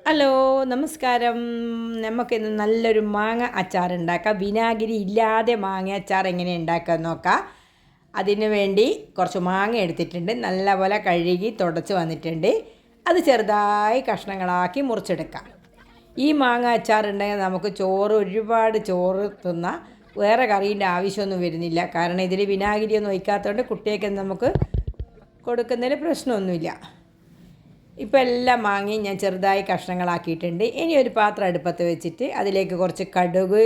Hello നമസ്കാരം. നമുക്കിന്ന് നല്ലൊരു മാങ്ങ അച്ചാർ ഉണ്ടാക്കാം. വിനാഗിരി ഇല്ലാതെ മാങ്ങ അച്ചാർ എങ്ങനെ ഉണ്ടാക്കാൻ നോക്കാം. അതിന് വേണ്ടി കുറച്ച് മാങ്ങ എടുത്തിട്ടുണ്ട്. നല്ലപോലെ കഴുകി തുടച്ച് വന്നിട്ടുണ്ട്. അത് ചെറുതായി കഷ്ണങ്ങളാക്കി മുറിച്ചെടുക്കാം. ഈ മാങ്ങ അച്ചാർ ഉണ്ടെങ്കിൽ നമുക്ക് ഒരുപാട് ചോറ് തിന്നാം. വേറെ കറീൻ്റെ ആവശ്യമൊന്നും വരുന്നില്ല. കാരണം ഇതിൽ വിനാഗിരിയൊന്നും ഒഴിക്കാത്തതുകൊണ്ട് കുട്ടികൾക്ക് നമുക്ക് കൊടുക്കുന്നതിന് പ്രശ്നമൊന്നുമില്ല. ഇപ്പോൾ എല്ലാം മാങ്ങി ഞാൻ ചെറുതായി കഷ്ണങ്ങളാക്കിയിട്ടുണ്ട്. ഇനി ഒരു പാത്രം അടുപ്പത്ത് വെച്ചിട്ട് അതിലേക്ക് കുറച്ച് കടുക്,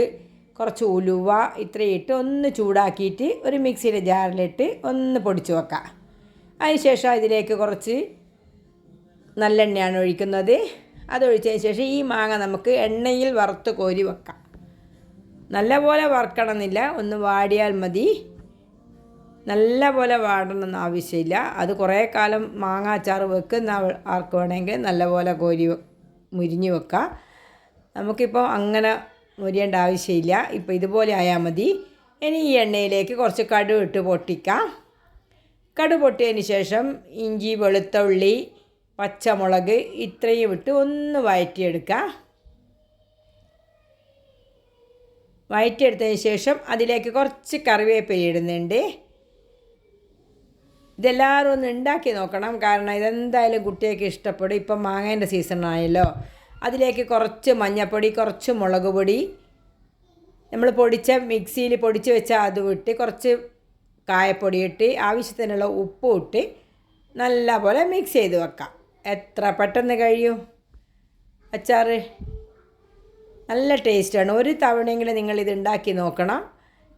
കുറച്ച് ഉലുവ ഇത്രയിട്ട് ഒന്ന് ചൂടാക്കിയിട്ട് ഒരു മിക്സിയുടെ ജാറിലിട്ട് ഒന്ന് പൊടിച്ച് വെക്കാം. അതിനുശേഷം ഇതിലേക്ക് കുറച്ച് നല്ലെണ്ണയാണ് ഒഴിക്കുന്നത്. അതൊഴിച്ചതിന് ശേഷം ഈ മാങ്ങ നമുക്ക് എണ്ണയിൽ വറുത്ത് കോരി വെക്കാം. നല്ലപോലെ വറുക്കണമെന്നില്ല, ഒന്ന് വാടിയാൽ മതി. നല്ല പോലെ വാടണമെന്ന് ആവശ്യമില്ല. അത് കുറേ കാലം മാങ്ങ അച്ചാർ വെക്കുന്ന ആർക്ക് വേണമെങ്കിൽ നല്ലപോലെ മുരിഞ്ഞ് വെക്കാം. നമുക്കിപ്പോൾ അങ്ങനെ മുരിയേണ്ട ആവശ്യമില്ല. ഇപ്പോൾ ഇതുപോലെ ആയാൽ മതി. ഇനി ഈ എണ്ണയിലേക്ക് കുറച്ച് കടുക് ഇട്ട് പൊട്ടിക്കാം. കടുക് പൊട്ടിയതിന് ശേഷം ഇഞ്ചി, വെളുത്തുള്ളി, പച്ചമുളക് ഇത്രയും ഇട്ട് ഒന്ന് വഴറ്റിയെടുക്കാം. വഴറ്റിയെടുത്തതിന് ശേഷം അതിലേക്ക് കുറച്ച് കറിവേപ്പില ഇടുന്നുണ്ട്. ഇതെല്ലാവരും ഒന്ന് ഉണ്ടാക്കി നോക്കണം. കാരണം ഇതെന്തായാലും കുട്ടികൾക്ക് ഇഷ്ടപ്പെടും. ഇപ്പം മാങ്ങേൻ്റെ സീസണായല്ലോ. അതിലേക്ക് കുറച്ച് മഞ്ഞൾപ്പൊടി, കുറച്ച് മുളക് പൊടി, നമ്മൾ മിക്സിയിൽ പൊടിച്ച് വെച്ച അത് ഇട്ട് കുറച്ച് കായപ്പൊടി ഇട്ട് ആവശ്യത്തിനുള്ള ഉപ്പും ഇട്ട് നല്ല പോലെ മിക്സ് ചെയ്ത് വെക്കാം. എത്ര പെട്ടെന്ന് കഴിയും അച്ചാർ. നല്ല ടേസ്റ്റാണ്. ഒരു തവണയെങ്കിലും നിങ്ങളിത് ഉണ്ടാക്കി നോക്കണം.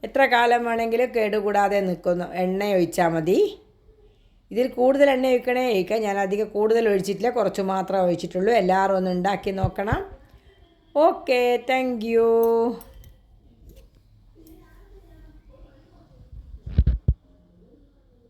എത്ര കാലം വേണമെങ്കിലും കേടുകൂടാതെ നിൽക്കുന്നു. എണ്ണ ഒഴിച്ചാൽ മതി. ഇതിൽ കൂടുതൽ എണ്ണ ഒഴിക്കാം. ഞാൻ അധികം കൂടുതൽ ഒഴിച്ചിട്ടില്ല, കുറച്ച് മാത്രമേ ഒഴിച്ചിട്ടുള്ളൂ. എല്ലാവരും ഒന്ന് ഉണ്ടാക്കി നോക്കണം. Okay, thank you.